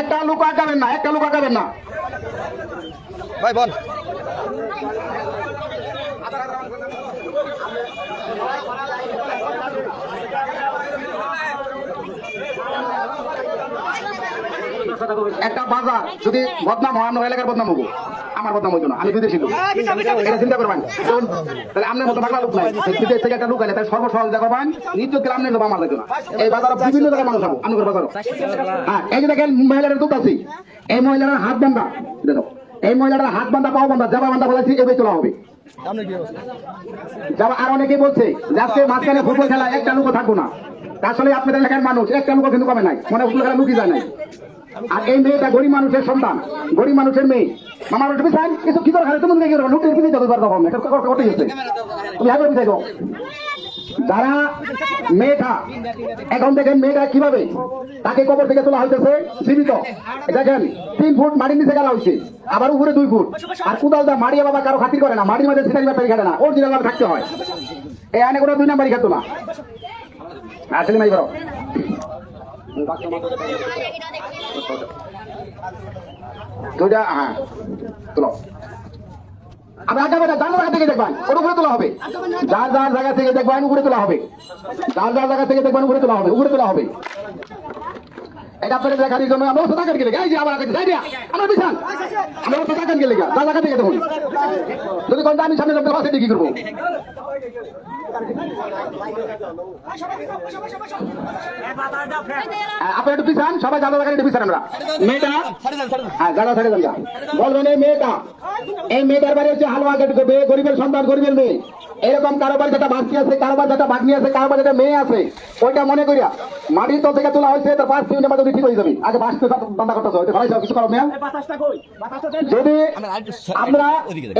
একটা লুকা যাবেন না, একটা লুকা যাবেন না ভাই বল। একটা বাজার যদি বদনাম হয়, আমরা এলাকার বদনাম হবো, আমার বদনাম হইতো না, আমি বিদেশি লোক, এটা চিন্তা করবেন। তাহলে আপনার মতো বাংলা লোক নাই, বিদেশ থেকে একটা লোক আলে তাই সর্বসহজ দেখাবেন, নিত্য গ্রাম নিয়ে আমার দেখো না। এই বাজারে বিভিন্ন জায়গায় মানুষ হবো, আমি বাজারও। হ্যাঁ, এই যে দেখেন মহিলারা দুধ আছে, এই মহিলারা হাত বান্ধা, দেখো এই মহিলারা হাত বান্ধা পাও বান্ধা জামা বান্ধা বলেছি এবার তোলা হবে। আর অনেকেই বলছে যে আজকে মাঝখানে ফুটবল খেলা একটা লোক থাকবো না, আসলে আপনাদের এলাকার মানুষ একটা লোক কিন্তু কমে নাই, মনে ফুটবল খেলা লুকিয়ে যায় নাই। আর এই মেয়েটা গরিব মানুষের সন্তান, গরিব মানুষের মেয়ে, আমার ওটা বিছান কিছু কি করে তুমি লুকিয়ে পিছিয়ে যাবে করতে গেছে, তুমি আগে পিছিয়ে যাও। যারা মেয়েটা এখন দেখেন মেয়েটা কিভাবে তাকে কবর থেকে তোলা হইতেছে জীবিত, দেখেন 3 ফুট মাটির নিচে গেলা হয়েছে, আবার উপরে 2 ফুট, আর কুদাল দা মাড়িয়া বাবা কারো খাতির করে না, মাটির মধ্যে সিটারি ব্যাপারী খাটে না, অরিজিনাল ভাবে থাকতে হয়। এই আইনে কোনো 2 নাম্বারই খেতো না, আসলে নাই বড় দুইটা। হ্যাঁ তোলো, আমি আগে বেটা যার জায়গা থেকে দেখবেন ওর উপরে তোলা হবে, যার যার জায়গা থেকে দেখবেন উপরে তোলা হবে, যার যার জায়গা থেকে দেখবেন উপরে তোলা হবে, উপরে তোলা হবে। এটা আপনাদের দেখার জন্য আমরা ওষুধ গেলে এই যে আমার আমরা বিশাল আমরা ওষুধ গেলে যা জায়গা থেকে দেখুন, যদি কোনটা আমি সামনে দেখতে পাচ্ছি কি করবো। আপনারা একটু পিছান, সবাই জানা জায়গায় একটু পিছান। আমরা মেয়েটা হ্যাঁ জায়গা ছেড়ে যান, বলবেন এই মেয়েটার বাড়ি হচ্ছে হালুয়া গেট করবে, গরিবের সন্তান, গরিবের মেয়ে, এরকম কারোবার যেটা বাঁচি আছে, কারোবার যেটা বাগনি আছে, কারোবার যেটা মেয়ে আছে, ওইটা মনে করিয়া মাটির তল থেকে তোলা হয়েছে, তার 5 মিনিটের মধ্যে ঠিক হয়ে যাবে। আগে বাঁচতে বান্ধা করতে হবে, কিছু করো মেয়ে। যদি আমরা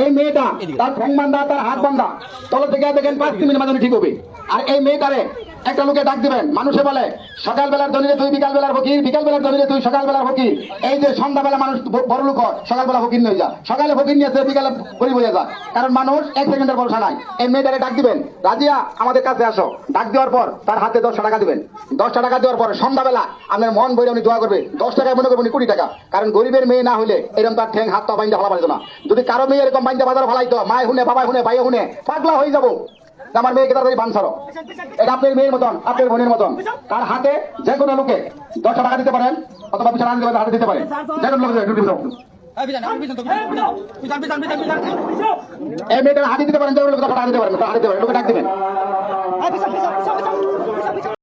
এই মেয়েটা তার ঠং বান্ধা, তার হাত বান্ধা তল থেকে দেখেন 5 মিনিটের মধ্যে ঠিক হবে। আর এই মেয়েটারে একটা লোকে ডাক দিবেন, মানুষে বলে সকালবেলার দলিলে তুই বিকালবেলার ফকির, বিকালবেলার দলিলে তুই সকালবেলার ফকির। এই যে সন্ধ্যাবেলা মানুষ বড় লোক হয়, সকালবেলা ফকির নিয়ে যা, সকালে ফকির নিয়েছে বিকালে গরিব হয়ে যায়, কারণ মানুষ 1 সেকেন্ডের ভরসা নাই। এই মেয়েটারে ডাক দিবেন, রাজিয়া আমাদের কাছে আসো, ডাক দেওয়ার পর তার হাতে 10 টাকা দিবেন। 10 টাকা দেওয়ার পর সন্ধ্যাবেলা আপনার মন বইরে উনি দোয়া করবে, 10 টাকায় মনে করবেন 20 টাকা, কারণ গরিবের মেয়ে না হলে এরকম তার ঠ্যাং হাত পা বাইন্দা ভালো পারতো না। যদি কারো মেয়ে এরকম বাইন্দা বাজার ভালাইতো, মায় হুনে, বাবাই হুনে, ভাই হুনে, পাগলা হয়ে যাবো। আমার মেয়েকে তাড়াতাড়ি বান ছাড়ো, এটা আপনার মেয়ের মতন, আপনার বোনের মতন। তার হাতে যে কোনো লোকে 10 টাকা দিতে পারেন, অথবা পিছনে আনতে হাতে দিতে পারেন, যে কোনো লোকে এই মেয়েটার হাতে দিতে পারেন, যে কোনো লোক টাকা দিতে পারেন, হাতে দিতে পারেন, লোকে ডাক দিবেন।